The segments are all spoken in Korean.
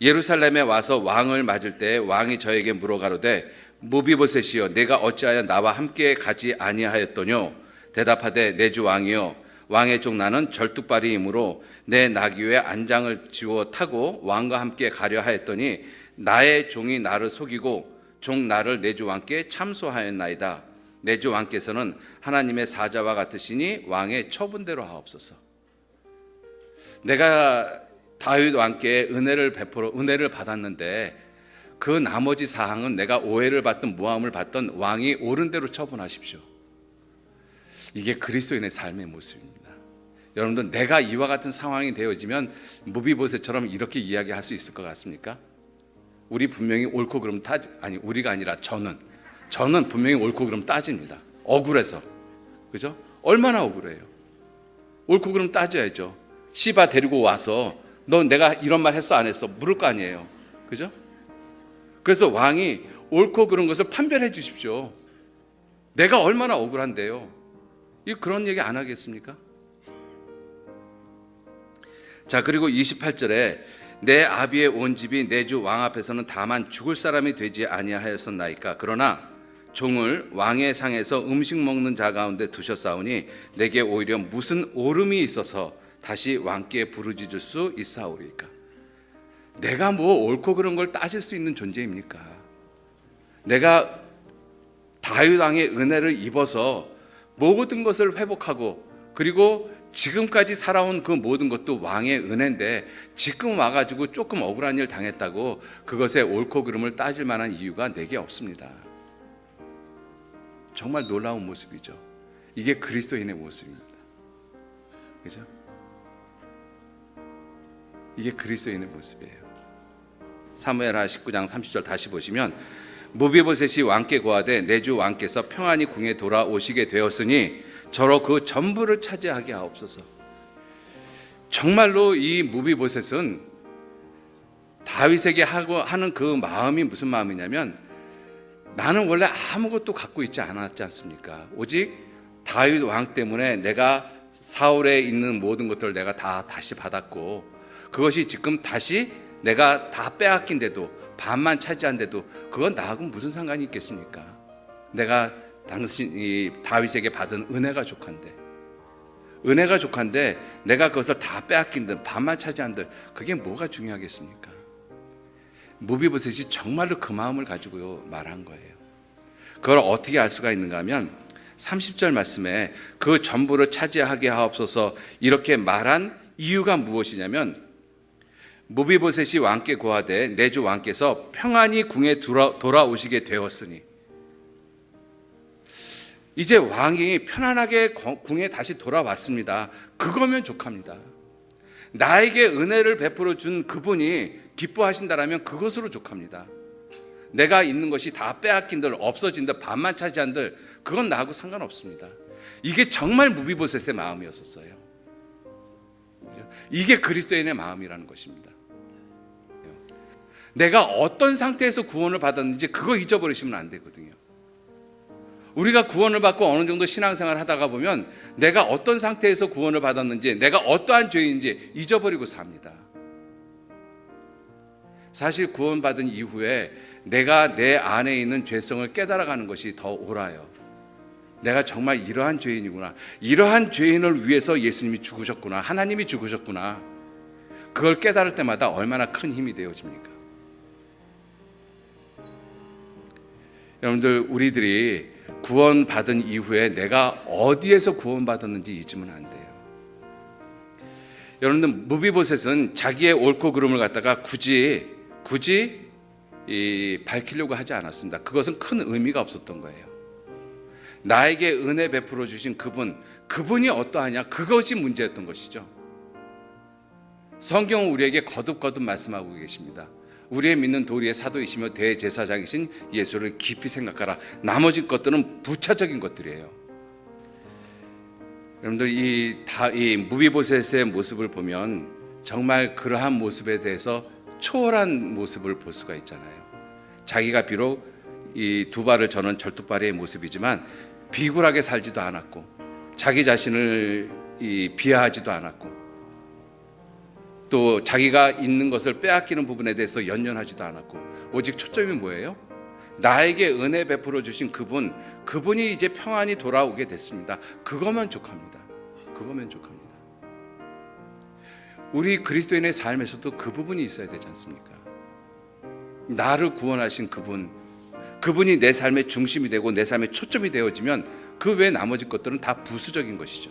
예루살렘에 와서 왕을 맞을 때 왕이 저에게 물어가로되 무비보셋이여 내가 어찌하여 나와 함께 가지 아니하였더뇨? 대답하되 내 주 왕이여 왕의 종 나는 절뚝발이이므로 내 나귀 위에 안장을 지워 타고 왕과 함께 가려 하였더니 나의 종이 나를 속이고 종 나를 내 주 왕께 참소하였나이다. 내 주 왕께서는 하나님의 사자와 같으시니 왕의 처분대로 하옵소서. 내가 다윗 왕께 은혜를 받았는데 그 나머지 사항은 내가 오해를 받든 모함을 받든 왕이 옳은 대로 처분하십시오. 이게 그리스도인의 삶의 모습입니다. 여러분들, 내가 이와 같은 상황이 되어지면 무비보셋처럼 이렇게 이야기할 수 있을 것 같습니까? 우리 분명히 옳고 그름 우리가 아니라 저는 분명히 옳고 그름 따집니다. 억울해서. 그죠? 얼마나 억울해요. 옳고 그름 따져야죠. 시바 데리고 와서 너 내가 이런 말 했어 안 했어 물을 거 아니에요. 그죠? 그래서 왕이 옳고 그른 것을 판별해 주십시오. 내가 얼마나 억울한데요. 그런 얘기 안 하겠습니까? 자, 그리고 28절에 내 아비의 온 집이 내 주 왕 앞에서는 다만 죽을 사람이 되지 아니하였었나이까. 그러나 종을 왕의 상에서 음식 먹는 자 가운데 두셨사오니 내게 오히려 무슨 오름이 있어서 다시 왕께 부르짖을 수 있사오리까. 내가 뭐 옳고 그런 걸 따질 수 있는 존재입니까? 내가 다윗 왕의 은혜를 입어서 모든 것을 회복하고 그리고 지금까지 살아온 그 모든 것도 왕의 은혜인데 지금 와가지고 조금 억울한 일 당했다고 그것에 옳고 그름을 따질 만한 이유가 내게 없습니다. 정말 놀라운 모습이죠. 이게 그리스도인의 모습입니다. 그죠? 이게 그리스도인의 모습이에요. 사무엘하 19장 30절 다시 보시면 무비보셋이 왕께 고하되 내 주 왕께서 평안히 궁에 돌아오시게 되었으니 저로 그 전부를 차지하게 하옵소서. 정말로 이 무비보셋은 다윗에게 하는 그 마음이 무슨 마음이냐면 나는 원래 아무것도 갖고 있지 않았지 않습니까? 오직 다윗 왕 때문에 내가 사울에 있는 모든 것들을 내가 다 다시 받았고 그것이 지금 다시 내가 다 빼앗긴데도 반만 차지한데도 그건 나하고 무슨 상관이 있겠습니까? 내가 당신이 다윗에게 받은 은혜가 족한데 내가 그것을 다 빼앗긴들 반만 차지한들 그게 뭐가 중요하겠습니까? 무비보셋이 정말로 그 마음을 가지고 말한 거예요. 그걸 어떻게 알 수가 있는가 하면 30절 말씀에 그 전부를 차지하게 하옵소서 이렇게 말한 이유가 무엇이냐면 무비보셋이 왕께 고하되 내 주 왕께서 평안히 궁에 돌아오시게 되었으니 이제 왕이 편안하게 궁에 다시 돌아왔습니다. 그거면 족합니다. 나에게 은혜를 베풀어 준 그분이 기뻐하신다라면 그것으로 족합니다. 내가 있는 것이 다 빼앗긴들 없어진들 반만 차지한들 그건 나하고 상관없습니다. 이게 정말 무비보셋의 마음이었었어요. 이게 그리스도인의 마음이라는 것입니다. 내가 어떤 상태에서 구원을 받았는지 그거 잊어버리시면 안 되거든요. 우리가 구원을 받고 어느 정도 신앙생활을 하다가 보면 내가 어떤 상태에서 구원을 받았는지 내가 어떠한 죄인지 잊어버리고 삽니다. 사실 구원받은 이후에 내가 내 안에 있는 죄성을 깨달아가는 것이 더 옳아요. 내가 정말 이러한 죄인이구나. 이러한 죄인을 위해서 예수님이 죽으셨구나. 하나님이 죽으셨구나. 그걸 깨달을 때마다 얼마나 큰 힘이 되어집니까? 여러분들, 우리들이 구원받은 이후에 내가 어디에서 구원받았는지 잊으면 안 돼요. 여러분들, 무비보셋은 자기의 옳고 그름을 갖다가 굳이 밝히려고 하지 않았습니다. 그것은 큰 의미가 없었던 거예요. 나에게 은혜 베풀어 주신 그분이 어떠하냐, 그것이 문제였던 것이죠. 성경은 우리에게 거듭거듭 말씀하고 계십니다. 우리의 믿는 도리의 사도이시며 대제사장이신 예수를 깊이 생각하라. 나머지 것들은 부차적인 것들이에요. 여러분들, 이 무비보셋의 모습을 보면 정말 그러한 모습에 대해서 초월한 모습을 볼 수가 있잖아요. 자기가 비록 이 두 발을 저는 절뚝발이의 모습이지만 비굴하게 살지도 않았고 자기 자신을 비하하지도 않았고 또 자기가 있는 것을 빼앗기는 부분에 대해서 연연하지도 않았고, 오직 초점이 뭐예요? 나에게 은혜 베풀어 주신 그분이 이제 평안히 돌아오게 됐습니다. 그것만 족합니다. 그것만 족합니다. 우리 그리스도인의 삶에서도 그 부분이 있어야 되지 않습니까? 나를 구원하신 그분이 내 삶의 중심이 되고 내 삶의 초점이 되어지면 그 외 나머지 것들은 다 부수적인 것이죠.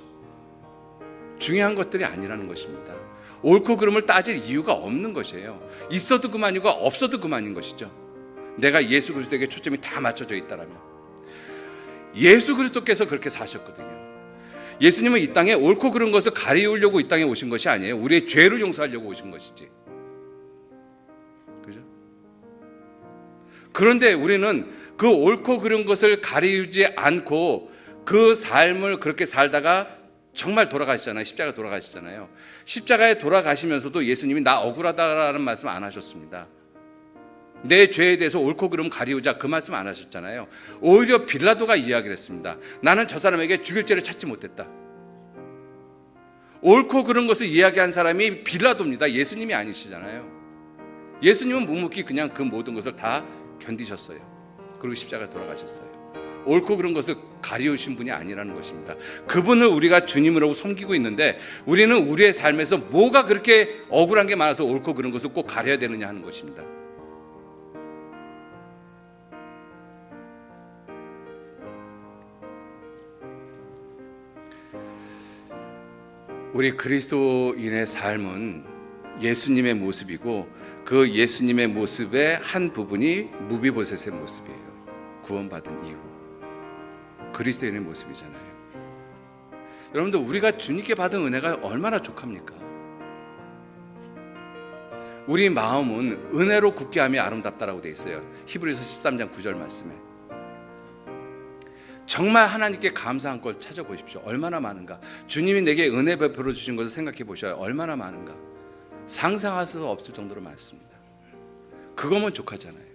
중요한 것들이 아니라는 것입니다. 옳고 그름을 따질 이유가 없는 것이에요. 있어도 그만이고 없어도 그만인 것이죠. 내가 예수 그리스도에게 초점이 다 맞춰져 있다라면. 예수 그리스도께서 그렇게 사셨거든요. 예수님은 이 땅에 옳고 그른 것을 가리우려고 이 땅에 오신 것이 아니에요. 우리의 죄를 용서하려고 오신 것이지. 그죠? 그런데 우리는 그 옳고 그른 것을 가리우지 않고 그 삶을 그렇게 살다가 정말 돌아가시잖아요. 십자가에 돌아가시잖아요. 십자가에 돌아가시면서도 예수님이 나 억울하다라는 말씀 안 하셨습니다. 내 죄에 대해서 옳고 그름 가리우자 그 말씀 안 하셨잖아요. 오히려 빌라도가 이야기를 했습니다. 나는 저 사람에게 죽일 죄를 찾지 못했다. 옳고 그른 것을 이야기한 사람이 빌라도입니다. 예수님이 아니시잖아요. 예수님은 묵묵히 그냥 그 모든 것을 다 견디셨어요. 그리고 십자가에 돌아가셨어요. 옳고 그른 것을 가리우신 분이 아니라는 것입니다. 그분을 우리가 주님으로 섬기고 있는데 우리는 우리의 삶에서 뭐가 그렇게 억울한 게 많아서 옳고 그른 것을 꼭 가려야 되느냐 하는 것입니다. 우리 그리스도인의 삶은 예수님의 모습이고 그 예수님의 모습의 한 부분이 무비보셋의 모습이에요. 구원받은 이후 그리스도인의 모습이잖아요. 여러분들 우리가 주님께 받은 은혜가 얼마나 족합니까? 우리 마음은 은혜로 굳게 함이 아름답다라고 되어 있어요. 히브리서 13장 9절 말씀에. 정말 하나님께 감사한 걸 찾아보십시오. 얼마나 많은가. 주님이 내게 은혜 베풀어 주신 것을 생각해 보셔요. 얼마나 많은가. 상상할 수 없을 정도로 많습니다. 그거면 족하잖아요.